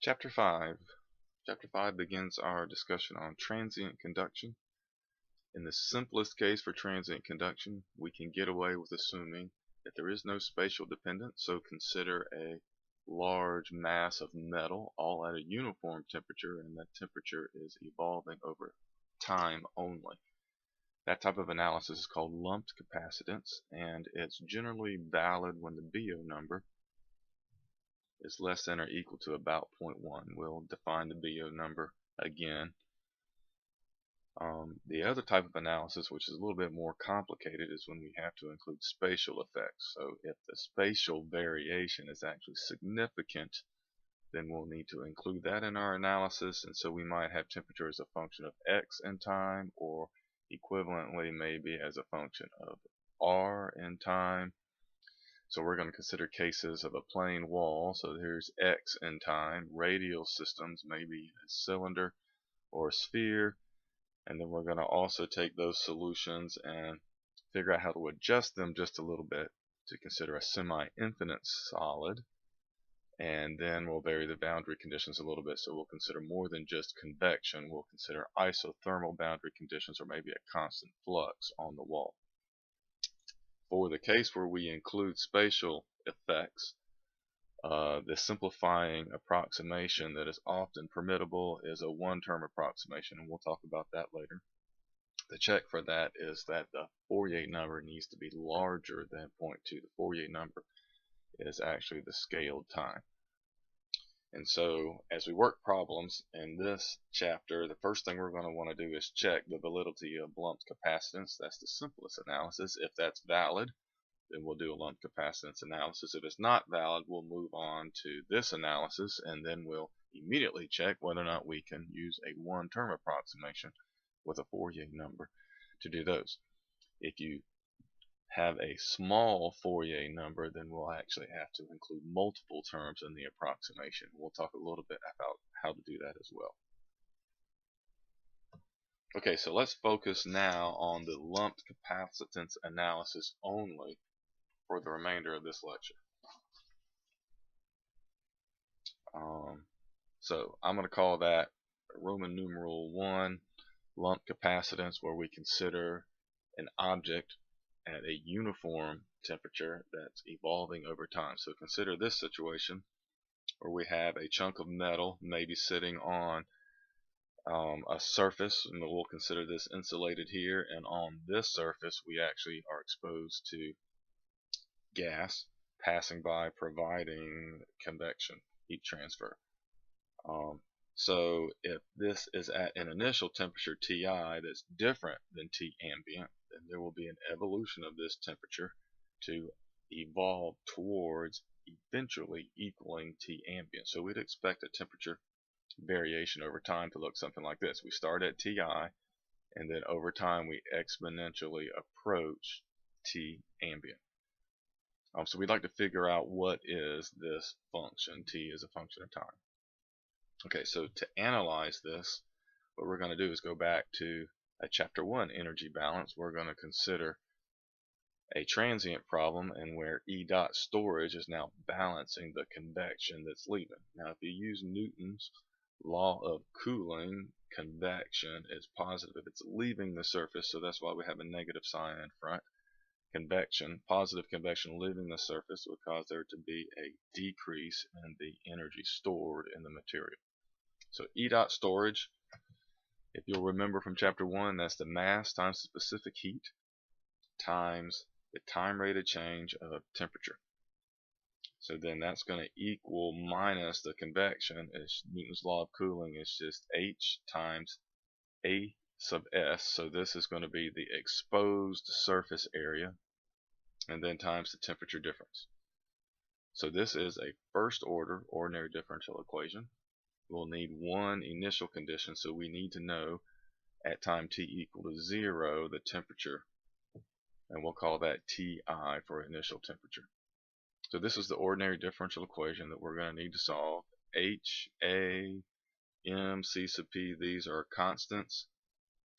Chapter 5. Chapter 5 begins our discussion on transient conduction. In the simplest case for transient conduction, we can get away with assuming that there is no spatial dependence, so consider a large mass of metal all at a uniform temperature, and that temperature is evolving over time only. That type of analysis is called lumped capacitance, and it's generally valid when the BO number is less than or equal to about 0.1. We'll define the BO number again. The other type of analysis, which is a little bit more complicated, is when we have to include spatial effects. So if the spatial variation is actually significant, then we'll need to include that in our analysis, and so we might have temperature as a function of x in time, or equivalently maybe as a function of r in time. So we're going to consider cases of a plane wall. So here's x in time, radial systems, maybe a cylinder or a sphere, and then we're going to also take those solutions and figure out how to adjust them just a little bit to consider a semi-infinite solid, and then we'll vary the boundary conditions a little bit. So we'll consider more than just convection. We'll consider isothermal boundary conditions, or maybe a constant flux on the wall. For the case where we include spatial effects, the simplifying approximation that is often permissible is a one-term approximation, and we'll talk about that later. The check for that is that the Fourier number needs to be larger than 0.2. The Fourier number is actually the scaled time. And so as we work problems in this chapter, the first thing we're going to want to do is check the validity of lumped capacitance. That's the simplest analysis. If that's valid, then we'll do a lumped capacitance analysis. If it's not valid, we'll move on to this analysis, and then we'll immediately check whether or not we can use a one-term approximation with a Fourier number to do those. If you have a small Fourier number, then we'll actually have to include multiple terms in the approximation. We'll talk a little bit about how to do that as well. Okay, so let's focus now on the lumped capacitance analysis only for the remainder of this lecture. So I'm going to call that Roman numeral 1, lumped capacitance, where we consider an object at a uniform temperature that's evolving over time. So consider this situation where we have a chunk of metal maybe sitting on a surface, and we'll consider this insulated here, and on this surface we actually are exposed to gas passing by, providing convection, heat transfer. So if this is at an initial temperature Ti that's different than T ambient, then there will be an evolution of this temperature to evolve towards eventually equaling T ambient. So we'd expect a temperature variation over time to look something like this. We start at Ti, and then over time we exponentially approach T ambient. So we'd like to figure out what is this function. T is a function of time. Okay, so to analyze this, what we're going to do is go back to a chapter 1 energy balance. We're going to consider a transient problem, and where E dot storage is now balancing the convection that's leaving. Now if you use Newton's law of cooling, convection is positive if it's leaving the surface, so that's why we have a negative sign in front. Convection, positive convection leaving the surface, would cause there to be a decrease in the energy stored in the material. So E dot storage, if you'll remember from chapter 1, that's the mass times the specific heat times the time rate of change of temperature. So then that's going to equal minus the convection. It's Newton's law of cooling is just H times A sub S. So this is going to be the exposed surface area, and then times the temperature difference. So this is a first order ordinary differential equation. We'll need one initial condition, so we need to know at time t equal to 0 the temperature, and we'll call that Ti for initial temperature. So this is the ordinary differential equation that we're going to need to solve. H, A, M, C sub P, these are constants.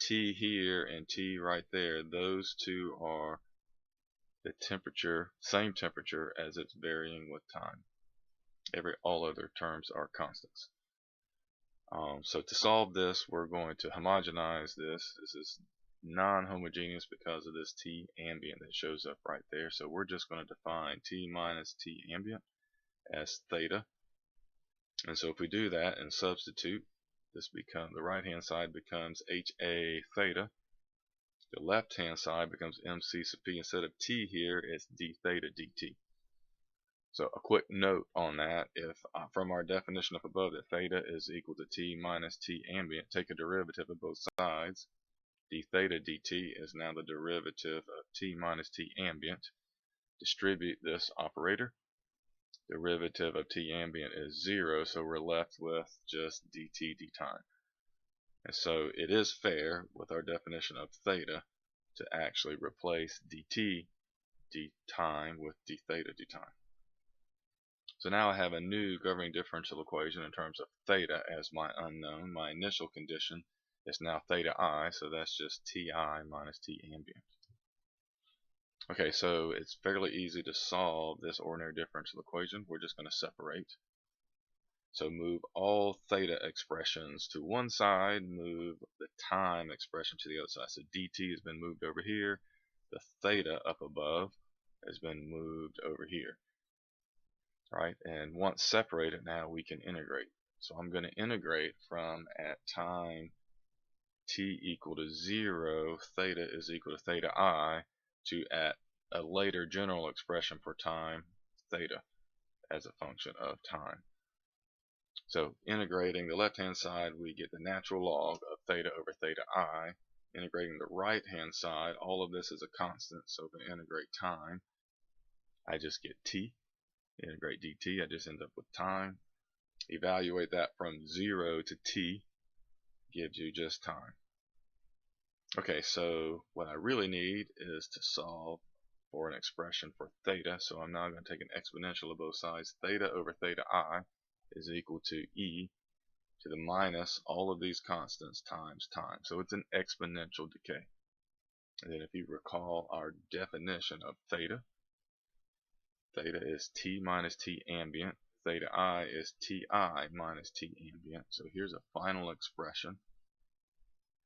T here and T right there, those two are the temperature, same temperature as it's varying with time. All other terms are constants. So to solve this, we're going to homogenize this. This is non-homogeneous because of this T ambient that shows up right there. So we're just going to define T minus T ambient as theta. And so if we do that and substitute, the right hand side becomes HA theta. The left hand side becomes MC sub P. Instead of T here, it's d theta dt. So a quick note on that, if from our definition up above that theta is equal to T minus T ambient, take a derivative of both sides. D theta dt is now the derivative of T minus T ambient. Distribute this operator. Derivative of T ambient is 0, so we're left with just dt d time. And so it is fair with our definition of theta to actually replace dt d time with d theta d time. So now I have a new governing differential equation in terms of theta as my unknown. My initial condition is now theta I, so that's just Ti minus T ambient. Okay, so it's fairly easy to solve this ordinary differential equation. We're just going to separate. So move all theta expressions to one side, move the time expression to the other side. So dt has been moved over here. The theta up above has been moved over here. Right, and once separated, now we can integrate. So I'm going to integrate from at time t equal to 0, theta is equal to theta I, to at a later general expression for time theta as a function of time. So integrating the left hand side, we get the natural log of theta over theta I. Integrating the right hand side, all of this is a constant, so if I integrate time, I just get t. Integrate dt, I just end up with time. Evaluate that from 0 to t, gives you just time. Okay, so what I really need is to solve for an expression for theta, so I'm now going to take an exponential of both sides. Theta over theta I is equal to e to the minus all of these constants times time. So it's an exponential decay. And then if you recall our definition of theta, theta is T minus T ambient. Theta I is Ti minus T ambient. So here's a final expression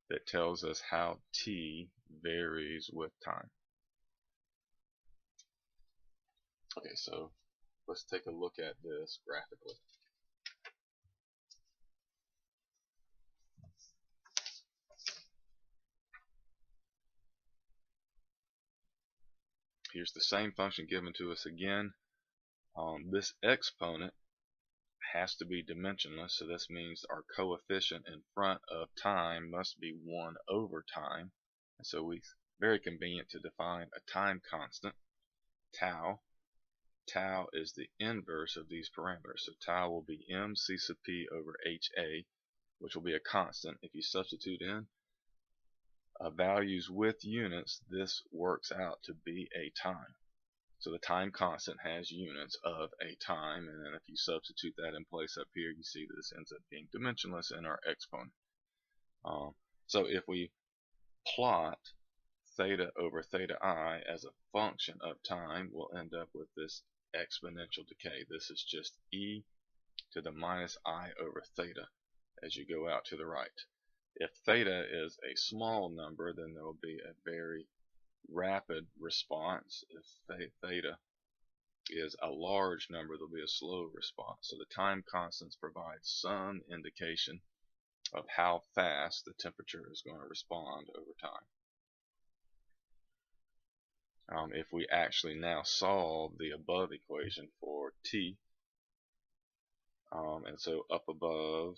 that tells us how T varies with time. Okay, so let's take a look at this graphically. Here's the same function given to us again. This exponent has to be dimensionless, so this means our coefficient in front of time must be 1 over time. And so it's very convenient to define a time constant, tau. Tau is the inverse of these parameters, so tau will be MC sub P over HA, which will be a constant. If you substitute in values with units, this works out to be a time. So the time constant has units of a time, and then if you substitute that in place up here, you see that this ends up being dimensionless in our exponent. So if we plot theta over theta I as a function of time, we'll end up with this exponential decay. This is just e to the minus I over theta as you go out to the right. If theta is a small number, then there will be a very rapid response. If theta is a large number, there'll be a slow response. So the time constants provide some indication of how fast the temperature is going to respond over time. If we actually now solve the above equation for T, and so up above,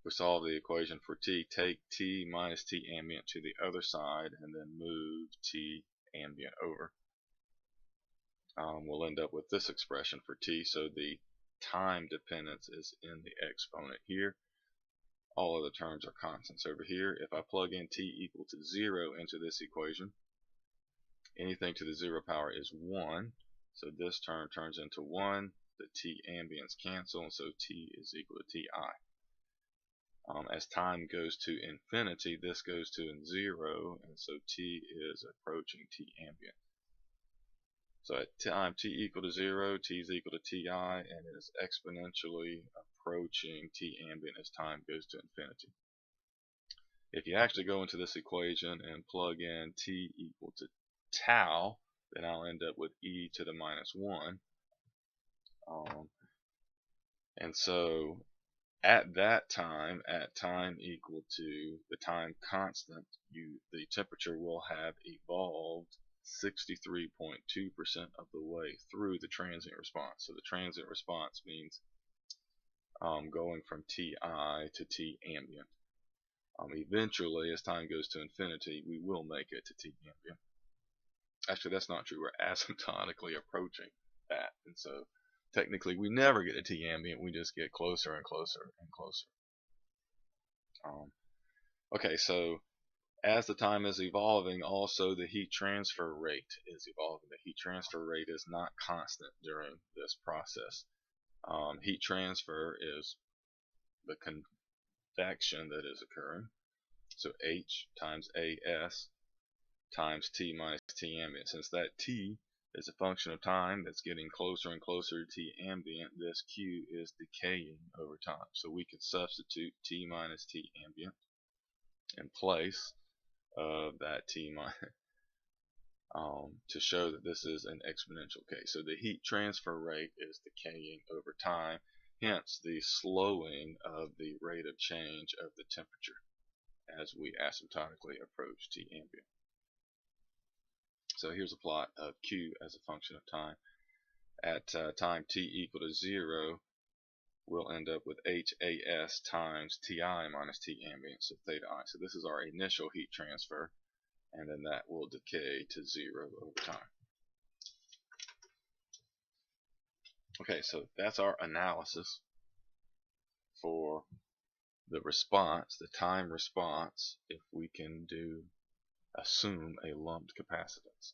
we solve the equation for T, take T minus T ambient to the other side, and then move T ambient over. We'll end up with this expression for T, so the time dependence is in the exponent here. All of the terms are constants over here. If I plug in T equal to 0 into this equation, anything to the 0 power is 1, so this term turns into 1. The T ambients cancel, and so T is equal to Ti. As time goes to infinity, this goes to 0, and so T is approaching T ambient. So at time T equal to 0, T is equal to Ti, and it is exponentially approaching T ambient as time goes to infinity. If you actually go into this equation and plug in T equal to tau, then I'll end up with e to the minus 1. And so at that time, at time equal to the time constant, the temperature will have evolved 63.2% of the way through the transient response. So the transient response means going from Ti to T ambient. Eventually, as time goes to infinity, we will make it to T ambient. Actually, that's not true. We're asymptotically approaching that, and so technically we never get to T ambient. We just get closer and closer and closer. Okay, so as the time is evolving, also the heat transfer rate is evolving. The heat transfer rate is not constant during this process. Heat transfer is the convection that is occurring. So H times AS times T minus T ambient. Since that T is a function of time that's getting closer and closer to T ambient, this Q is decaying over time. So we could substitute T minus T ambient in place of that T minus to show that this is an exponential case. So the heat transfer rate is decaying over time, hence the slowing of the rate of change of the temperature as we asymptotically approach T ambient. So here's a plot of Q as a function of time. At time t equal to 0, we'll end up with HAS times Ti minus T ambient, so theta I. So this is our initial heat transfer, and then that will decay to 0 over time. Okay, so that's our analysis for the response, the time response, if we can assume a lumped capacitance.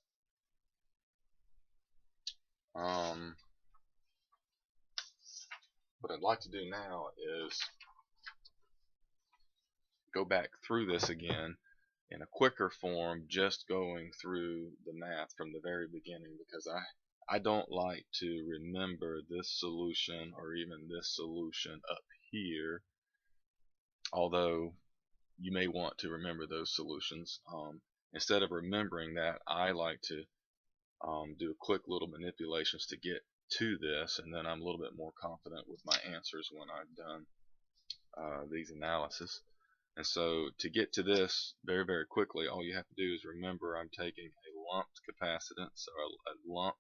What I'd like to do now is go back through this again in a quicker form, just going through the math from the very beginning, because I don't like to remember this solution or even this solution up here, although you may want to remember those solutions. Instead of remembering that, I like to do quick little manipulations to get to this, and then I'm a little bit more confident with my answers when I've done these analyses. And so to get to this very, very quickly, all you have to do is remember I'm taking a lumped capacitance, or a lump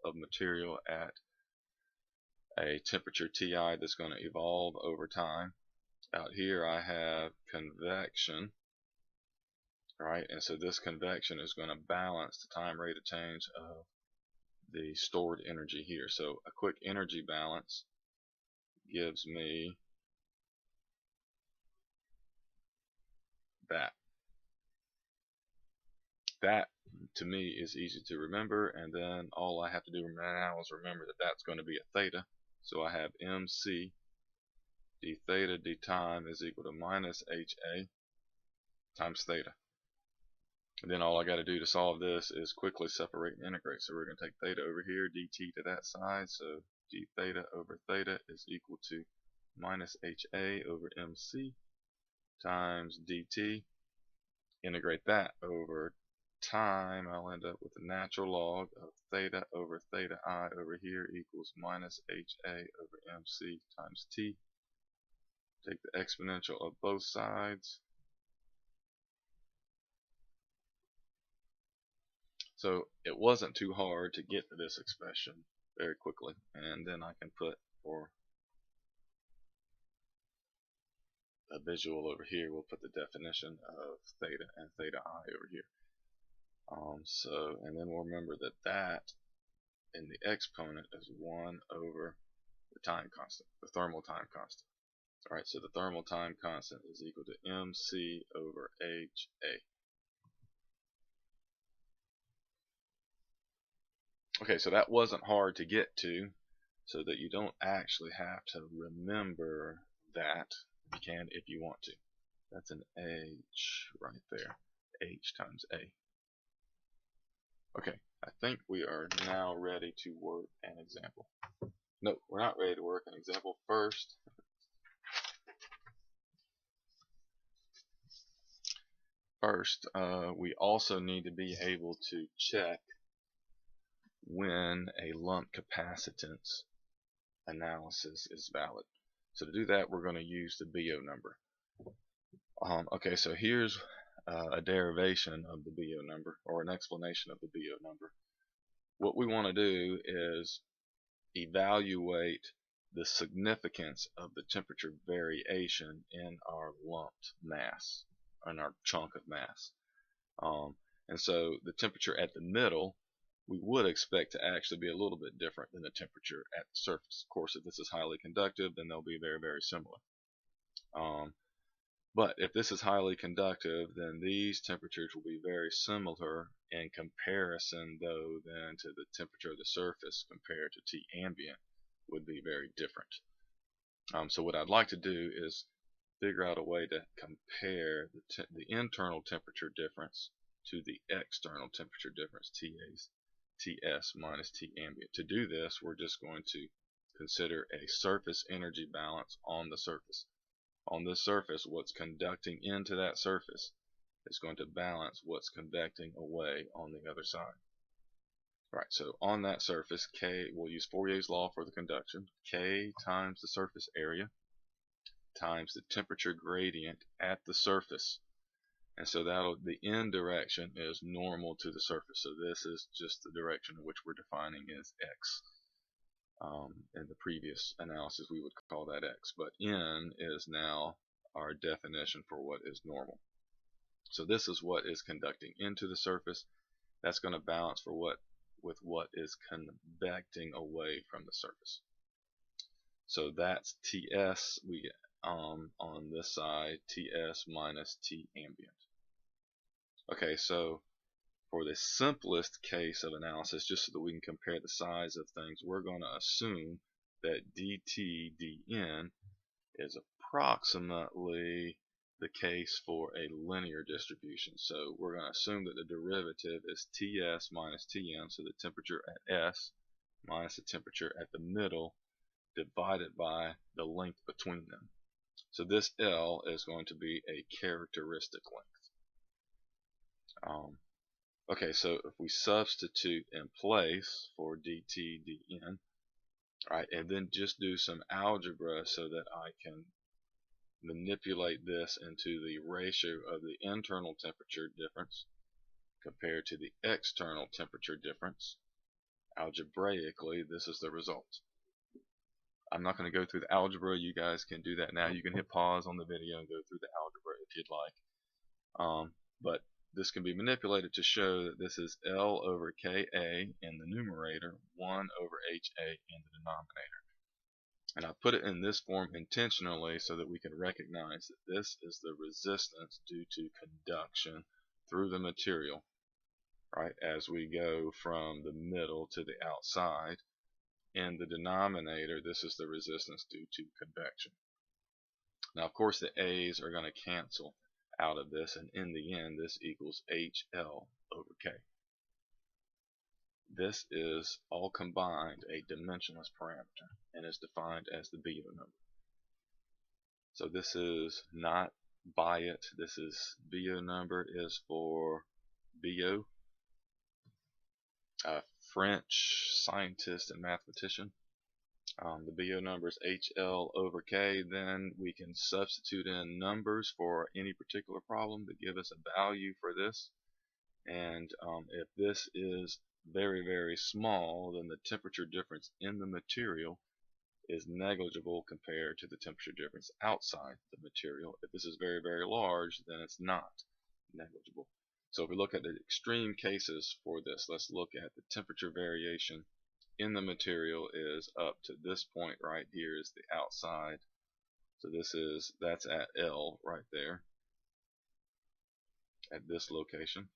of material at a temperature Ti that's going to evolve over time. Out here I have convection, right? And so this convection is going to balance the time rate of change of the stored energy here. So a quick energy balance gives me that. That to me is easy to remember, and then all I have to do now is remember that that's going to be a theta. So I have MC d theta d time is equal to minus HA times theta. And then all I got to do to solve this is quickly separate and integrate. So we're going to take theta over here, dt to that side. So d theta over theta is equal to minus HA over MC times dt. Integrate that over time. I'll end up with the natural log of theta over theta I over here equals minus HA over MC times t. Take the exponential of both sides. So it wasn't too hard to get to this expression very quickly, and then I can put, for a visual over here, we'll put the definition of theta and theta I over here. And then we'll remember that that in the exponent is 1 over the time constant, the thermal time constant. Alright, so the thermal time constant is equal to MC over HA. Okay, so that wasn't hard to get to, so that you don't actually have to remember that. You can if you want to. That's an H right there. H times A. Okay, I think we are now ready to work an example. No, we're not ready to work an example. First, First, we also need to be able to check when a lump capacitance analysis is valid. So to do that, we're going to use the BO number. Okay, so here's a derivation of the BO number, or an explanation of the BO number. What we want to do is evaluate the significance of the temperature variation in our lumped mass, in our chunk of mass. And so the temperature at the middle, we would expect to actually be a little bit different than the temperature at the surface. Of course, if this is highly conductive, then they'll be very, very similar. But if this is highly conductive, then these temperatures will be very similar in comparison, though, then to the temperature of the surface compared to T ambient would be very different. So what I'd like to do is figure out a way to compare the internal temperature difference to the external temperature difference, TS minus T ambient. To do this, we're just going to consider a surface energy balance on the surface. On this surface, what's conducting into that surface is going to balance what's convecting away on the other side. Right, so on that surface, K, we'll use Fourier's law for the conduction. K times the surface area times the temperature gradient at the surface. And so the end direction is normal to the surface. So this is just the direction in which we're defining as X. In the previous analysis, we would call that X. But N is now our definition for what is normal. So this is what is conducting into the surface. That's going to balance with what is convecting away from the surface. So that's TS, we get on this side, TS minus T ambient. Okay, so for the simplest case of analysis, just so that we can compare the size of things, we're going to assume that dt dn is approximately the case for a linear distribution. So we're going to assume that the derivative is Ts minus Tm, so the temperature at S minus the temperature at the middle divided by the length between them. So this L is going to be a characteristic length. Okay, so if we substitute in place for dt dn, right, and then just do some algebra so that I can manipulate this into the ratio of the internal temperature difference compared to the external temperature difference, algebraically, this is the result. I'm not going to go through the algebra. You guys can do that now. You can hit pause on the video and go through the algebra if you'd like. But this can be manipulated to show that this is L over Ka in the numerator, 1 over Ha in the denominator. And I put it in this form intentionally so that we can recognize that this is the resistance due to conduction through the material, right, as we go from the middle to the outside. In the denominator, this is the resistance due to convection. Now, of course, the A's are going to cancel out of this, and in the end, this equals HL over K. This is all combined a dimensionless parameter and is defined as the BO number. So this is not Biot. This is BO number is for BO, a French scientist and mathematician. The BO number is HL over K. Then we can substitute in numbers for any particular problem to give us a value for this. And if this is very, very small, then the temperature difference in the material is negligible compared to the temperature difference outside the material. If this is very, very large, then it's not negligible. So if we look at the extreme cases for this, let's look at the temperature variation in the material is up to this point right here is the outside. So that's at L right there at this location.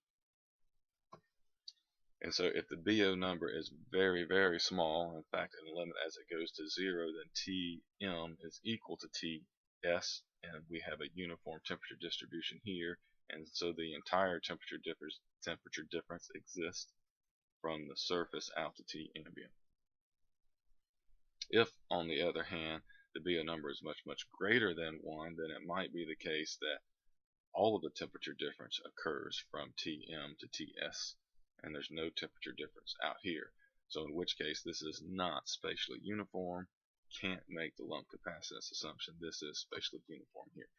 And so if the BO number is very, very small, in fact, in the limit as it goes to 0, then Tm is equal to Ts, and we have a uniform temperature distribution here, and so the entire temperature difference exists from the surface out to T ambient. If, on the other hand, the BO number is much, much greater than 1, then it might be the case that all of the temperature difference occurs from Tm to Ts, and there's no temperature difference out here. So in which case this is not spatially uniform, can't make the lump capacitance assumption. This is spatially uniform here.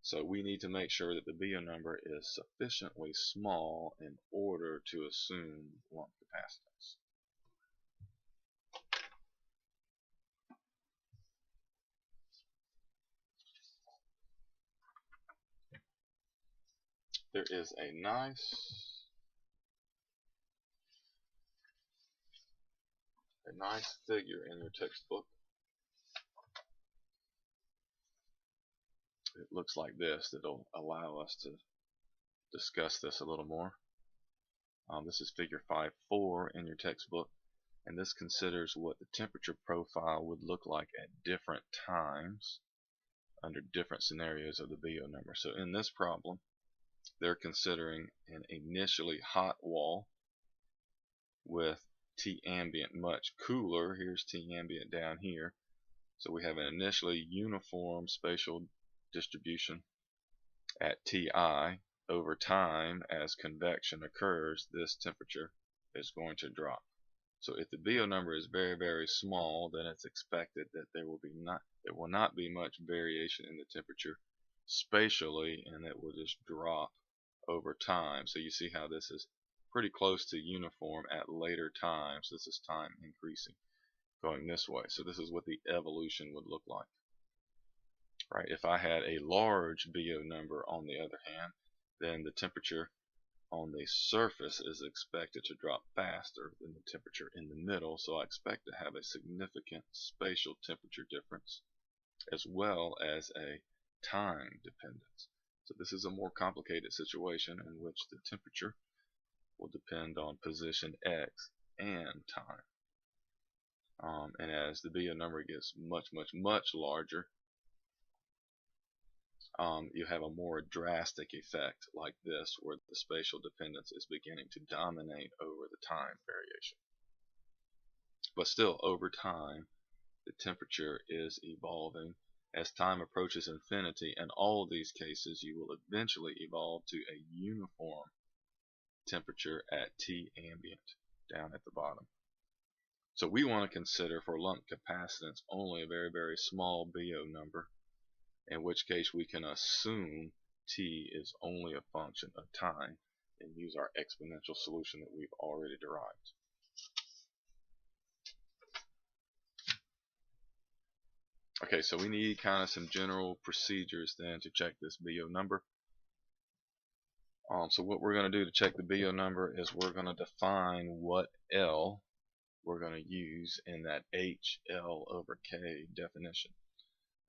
So we need to make sure that the Biot number is sufficiently small in order to assume lump capacitance. There is a nice figure in your textbook. It looks like this. That'll allow us to discuss this a little more. This is figure 5.4 in your textbook, and this considers what the temperature profile would look like at different times under different scenarios of the Biot number. So in this problem, they're considering an initially hot wall with T ambient much cooler. Here's T ambient down here. So we have an initially uniform spatial distribution at Ti. Over time, as convection occurs, this temperature is going to drop. So if the Biot number is very, very small, then it's expected that there will not be much variation in the temperature spatially, and it will just drop over time. So you see how this is pretty close to uniform at later times. This is time increasing, going this way. So this is what the evolution would look like. Right? If I had a large Biot number, on the other hand, then the temperature on the surface is expected to drop faster than the temperature in the middle, so I expect to have a significant spatial temperature difference as well as a time dependence. So this is a more complicated situation in which the temperature will depend on position x and time. And as the Biot number gets much larger, you have a more drastic effect like this, where the spatial dependence is beginning to dominate over the time variation. But still, over time, the temperature is evolving. As time approaches infinity, in all of these cases, you will eventually evolve to a uniform temperature at T ambient down at the bottom. So we want to consider for lump capacitance only a very, very small Biot number, in which case we can assume T is only a function of time and use our exponential solution that we've already derived. Okay, so we need kind of some general procedures then to check this Biot number. So what we're going to do to check the Biot number is we're going to define what L we're going to use in that HL over K definition.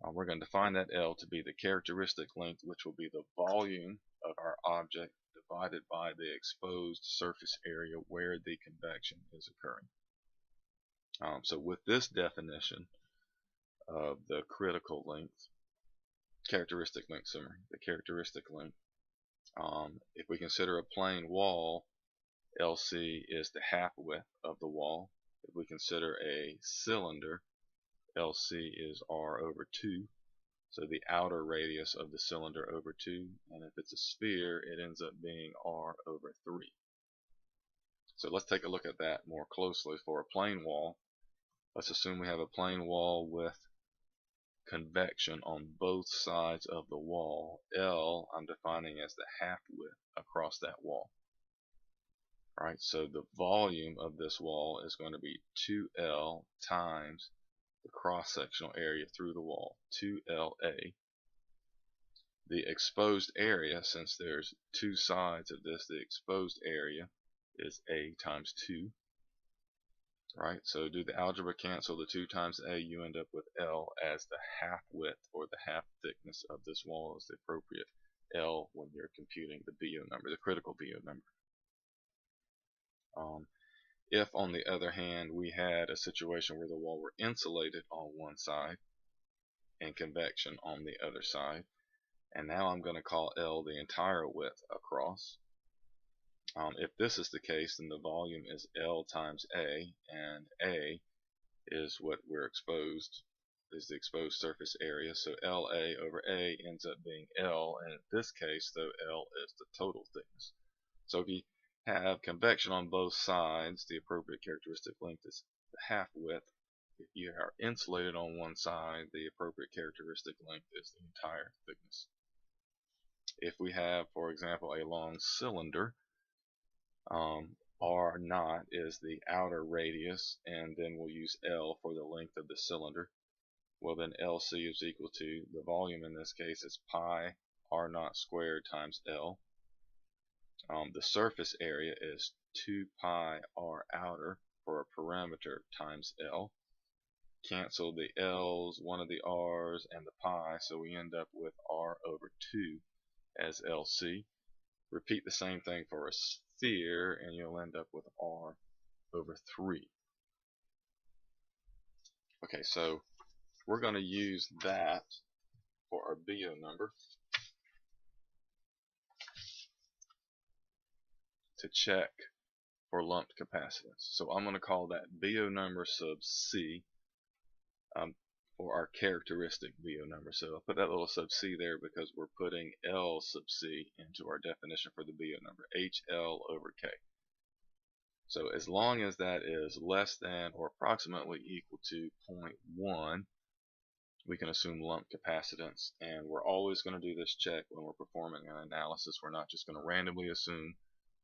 We're going to define that L to be the characteristic length, which will be the volume of our object divided by the exposed surface area where the convection is occurring. So with this definition of the critical length, characteristic length, if we consider a plane wall, LC is the half width of the wall. If we consider a cylinder, LC is R over 2, so the outer radius of the cylinder over 2, and if it's a sphere, it ends up being R over 3. So let's take a look at that more closely for a plane wall. Let's assume we have a plane wall with convection on both sides of the wall. L I'm defining as the half width across that wall. Alright, so the volume of this wall is going to be 2L times the cross-sectional area through the wall, 2LA. The exposed area, since there's two sides of this, the exposed area is A times 2. Right, so do the algebra cancel the 2 times A, you end up with L as the half width or the half thickness of this wall is the appropriate L when you're computing the Biot number, the critical Biot number. If, on the other hand, we had a situation where the wall were insulated on one side and convection on the other side, and now I'm going to call L the entire width across. If this is the case, then the volume is L times A, and A is what we're exposed is the exposed surface area, so LA over A ends up being L, and in this case, though, L is the total thickness. So if you have convection on both sides, the appropriate characteristic length is the half width. If you are insulated on one side, the appropriate characteristic length is the entire thickness. If we have, for example, a long cylinder, R naught is the outer radius, and then we'll use L for the length of the cylinder. Well, then LC is equal to, the volume in this case is pi R naught squared times L. The surface area is 2 pi R outer for a perimeter times L. Cancel the L's, one of the R's, and the pi, so we end up with R over 2 as LC. Repeat the same thing for a sphere, and you'll end up with R over 3. Okay, so we're going to use that for our BO number to check for lumped capacitance. So I'm going to call that BO number sub C for our characteristic BO number. So I'll put that little sub C there because we're putting L sub C into our definition for the BO number, HL over K. So as long as that is less than or approximately equal to 0.1, we can assume lump capacitance, and we're always going to do this check when we're performing an analysis. We're not just going to randomly assume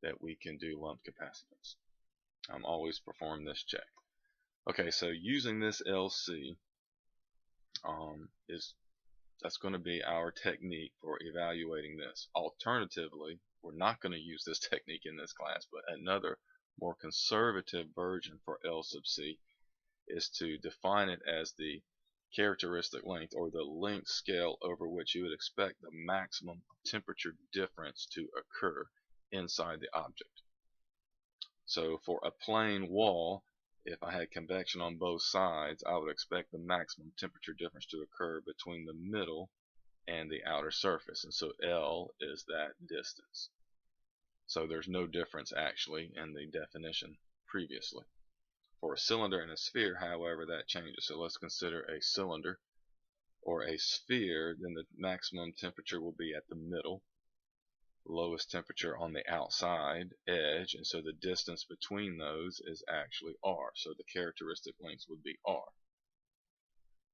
that we can do lump capacitance. Always perform this check. Okay, so using this LC that's going to be our technique for evaluating this. Alternatively, we're not going to use this technique in this class, but another more conservative version for L sub C is to define it as the characteristic length, or the length scale over which you would expect the maximum temperature difference to occur inside the object. So for a plain wall, if I had convection on both sides, I would expect the maximum temperature difference to occur between the middle and the outer surface, and so L is that distance. So there's no difference actually in the definition previously. For a cylinder and a sphere, however, that changes. So let's consider a cylinder or a sphere. Then the maximum temperature will be at the middle, lowest temperature on the outside edge, and so the distance between those is actually R. So the characteristic length would be R,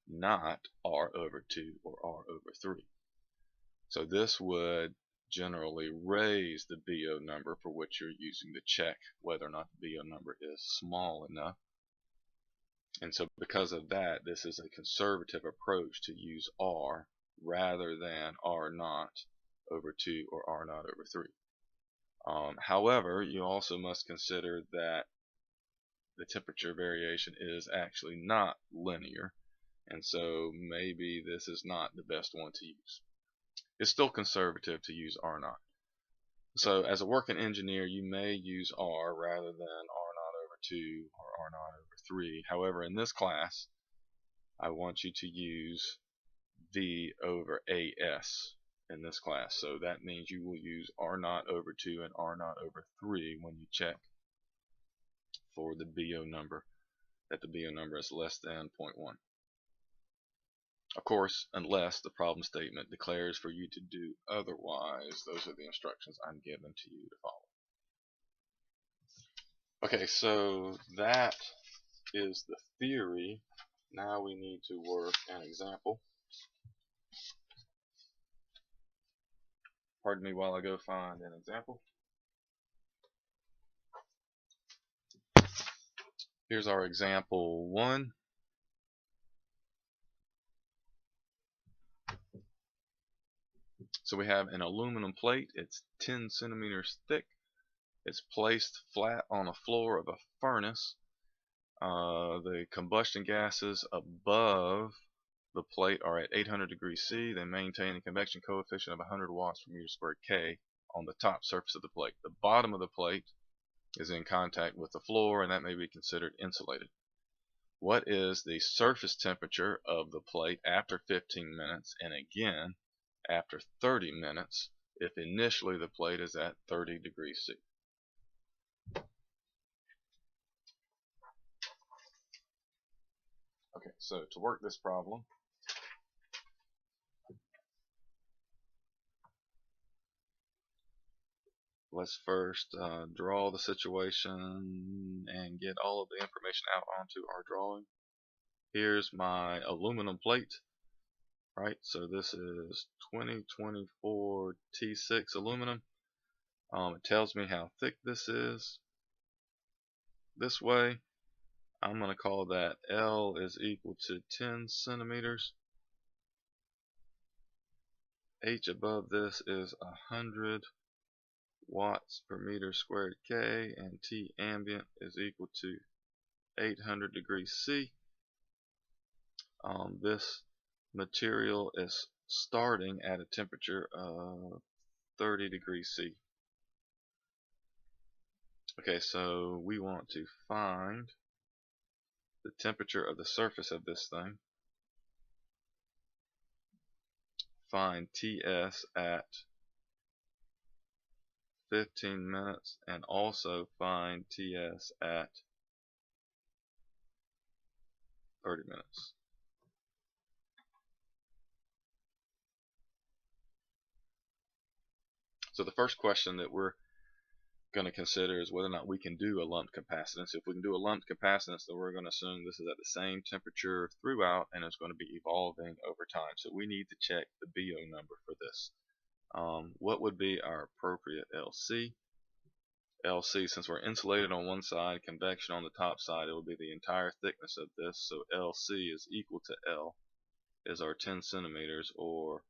not R over 2 or R over 3. So this would generally raise the BO number for which you're using to check whether or not the BO number is small enough. And so because of that, this is a conservative approach to use R rather than R naught over 2 or R naught over 3. However, you also must consider that the temperature variation is actually not linear, and so maybe this is not the best one to use. It's still conservative to use R naught. So as a working engineer, you may use R rather than R naught over 2 or R naught over 3. However, in this class, I want you to use V over AS in this class. So that means you will use R naught over 2 and R naught over 3 when you check for the BO number, that the BO number is less than 0.1. Of course, unless the problem statement declares for you to do otherwise. Those are the instructions I'm giving to you to follow. Okay, so that is the theory. Now we need to work an example. Pardon me while I go find an example. Here's our example 1. So we have an aluminum plate. It's 10 centimeters thick. It's placed flat on a floor of a furnace. The combustion gases above the plate are at 800 degrees C. They maintain a convection coefficient of 100 watts per meter squared K on the top surface of the plate. The bottom of the plate is in contact with the floor, and that may be considered insulated. What is the surface temperature of the plate after 15 minutes and again after 30 minutes if initially the plate is at 30 degrees C? Okay, so to work this problem, let's first draw the situation and get all of the information out onto our drawing. Here's my aluminum plate, right? So this is 2024 T6 aluminum. It tells me how thick this is. This way, I'm going to call that L is equal to 10 centimeters. H above this is 100 watts per meter squared K, and T ambient is equal to 800 degrees C. This material is starting at a temperature of 30 degrees C. Okay, so we want to find the temperature of the surface of this thing. Find TS at 15 minutes and also find TS at 30 minutes. So the first question that we're going to consider is whether or not we can do a lumped capacitance. If we can do a lumped capacitance, then we're going to assume this is at the same temperature throughout and it's going to be evolving over time. So we need to check the BO number for this. What would be our appropriate LC? LC, since we're insulated on one side, convection on the top side, it will be the entire thickness of this. So LC is equal to L is our 10 centimeters, or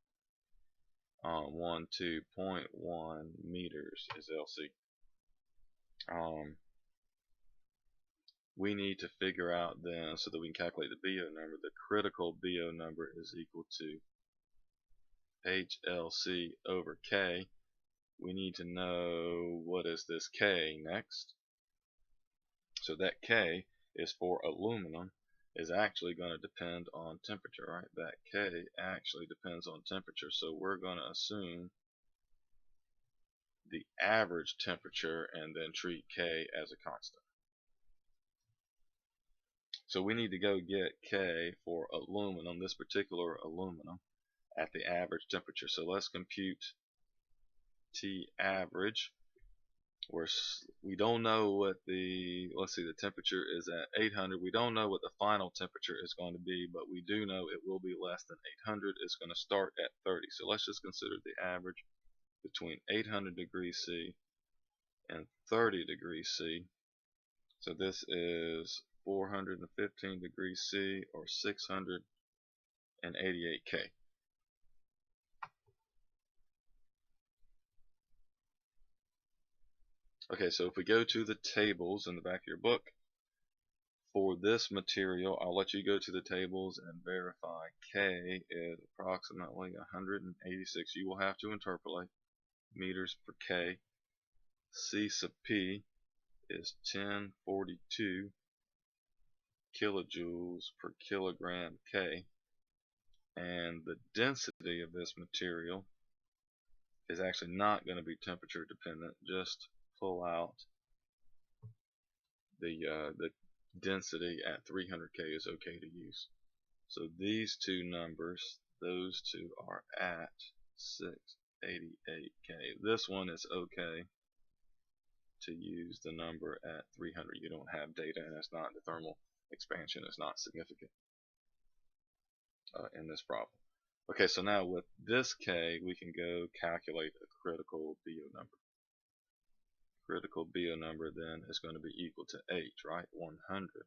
12.1 meters is LC. We need to figure out then, so that we can calculate the BO number, the critical BO number is equal to HLC over K. We need to know what is this K next. So that K is for aluminum is actually going to depend on temperature, right? That K actually depends on temperature, so we're going to assume the average temperature and then treat K as a constant. So we need to go get K for aluminum, this particular aluminum, at the average temperature. So let's compute T average. We don't know what the, let's see, the temperature is at 800. We don't know what the final temperature is going to be, but we do know it will be less than 800. It's going to start at 30. So let's just consider the average between 800 degrees C and 30 degrees C. So this is 415 degrees C, or 688 K. Okay, so if we go to the tables in the back of your book, for this material, I'll let you go to the tables and verify. K is approximately 186. You will have to interpolate meters per K. C sub P is 1042 kilojoules per kilogram K. And the density of this material is actually not going to be temperature dependent. Just pull out the density at 300K is okay to use. So these two numbers, those two are at 688K. This one is okay to use the number at 300. You don't have data, and it's not, the thermal expansion is not significant in this problem. Okay, so now with this K, we can go calculate a critical BO number. Critical BO number then is going to be equal to H, right? 100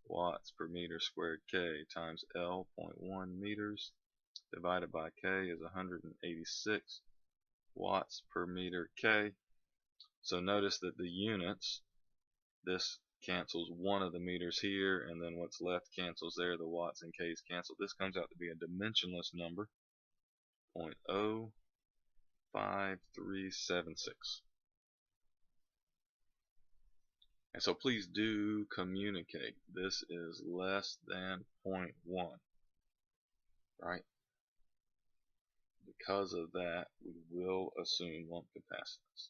watts per meter squared K times L, 0.1 meters, divided by K is 186 watts per meter K. So notice that the units, this cancels one of the meters here, and then what's left cancels there. The watts and K's cancel. This comes out to be a dimensionless number, 0.05376. And so please do communicate. This is less than 0.1, right? Because of that, we will assume lump capacitance.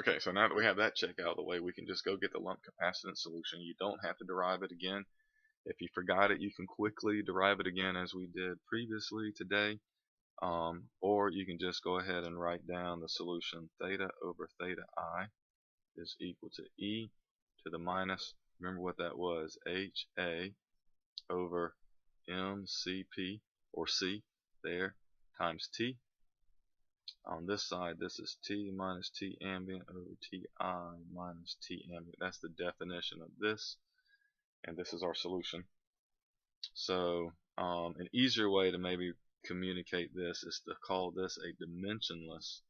Okay, so now that we have that check out of the way, we can just go get the lump capacitance solution. You don't have to derive it again. If you forgot it, you can quickly derive it again as we did previously today. Or you can just go ahead and write down the solution. Theta over theta I is equal to e to the minus, remember what that was, HA over MCP, or C there, times T. On this side, this is T minus T ambient over Ti minus T ambient. That's the definition of this, and this is our solution. So an easier way to maybe communicate this is to call this a dimensionless.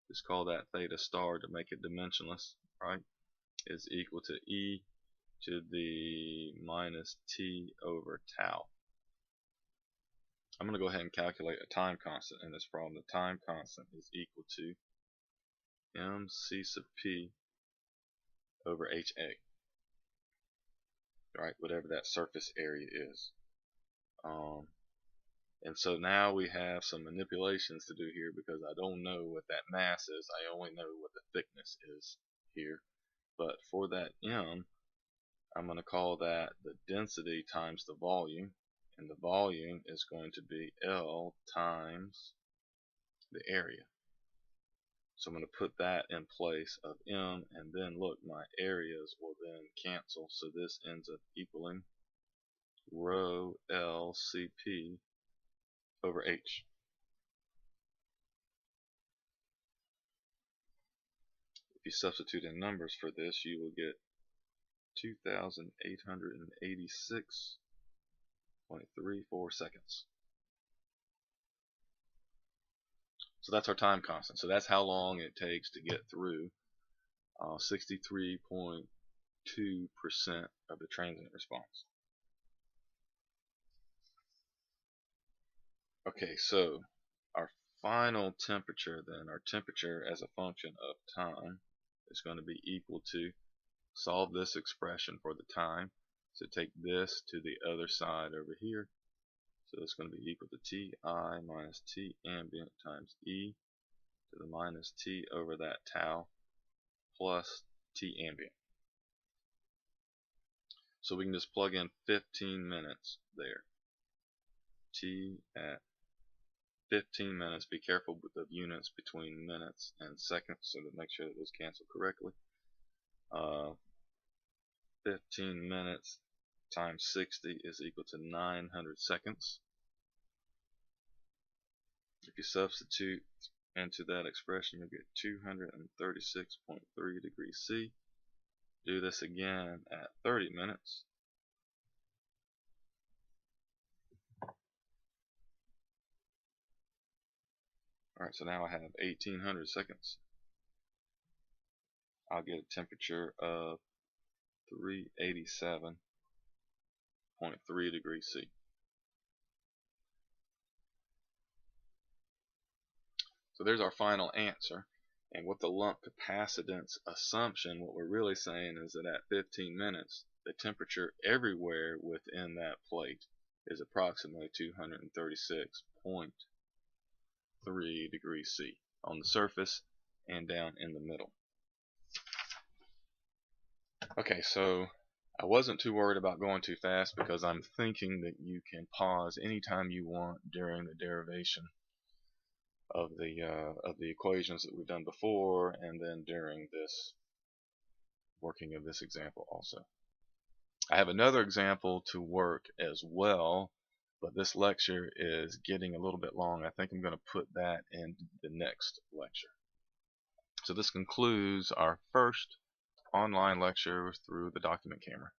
Just call that theta star to make it dimensionless, right? Is equal to e to the minus t over tau. I'm going to go ahead and calculate a time constant in this problem. The time constant is equal to mc sub p over ha, right? Whatever that surface area is. And so now we have some manipulations to do here, because I don't know what that mass is. I only know what the thickness is here. But for that m, I'm going to call that the density times the volume, and the volume is going to be L times the area. So I'm going to put that in place of m, and then look, my areas will then cancel, so this ends up equaling rho L CP over H. If you substitute in numbers for this, you will get 2,886.34 seconds. So that's our time constant. So that's how long it takes to get through 63.2% of the transient response. Okay, so our final temperature then, our temperature as a function of time, is going to be equal to, solve this expression for the time, so take this to the other side over here. So it's going to be equal to Ti minus T ambient times e to the minus T over that tau plus T ambient. So we can just plug in 15 minutes there. T at 15 minutes. Be careful with the units between minutes and seconds, so to make sure that those cancel correctly. 15 minutes times 60 is equal to 900 seconds. If you substitute into that expression, you'll get 236.3 degrees C. Do this again at 30 minutes. Alright, so now I have 1800 seconds. I'll get a temperature of 387.3 degrees C. So there's our final answer. And with the lump capacitance assumption, what we're really saying is that at 15 minutes, the temperature everywhere within that plate is approximately 236.3 degrees C on the surface and down in the middle. Okay, so I wasn't too worried about going too fast, because I'm thinking that you can pause anytime you want during the derivation of the equations that we've done before, and then during this working of this example also. I have another example to work as well, but this lecture is getting a little bit long. I think I'm going to put that in the next lecture. So this concludes our first online lecture through the document camera.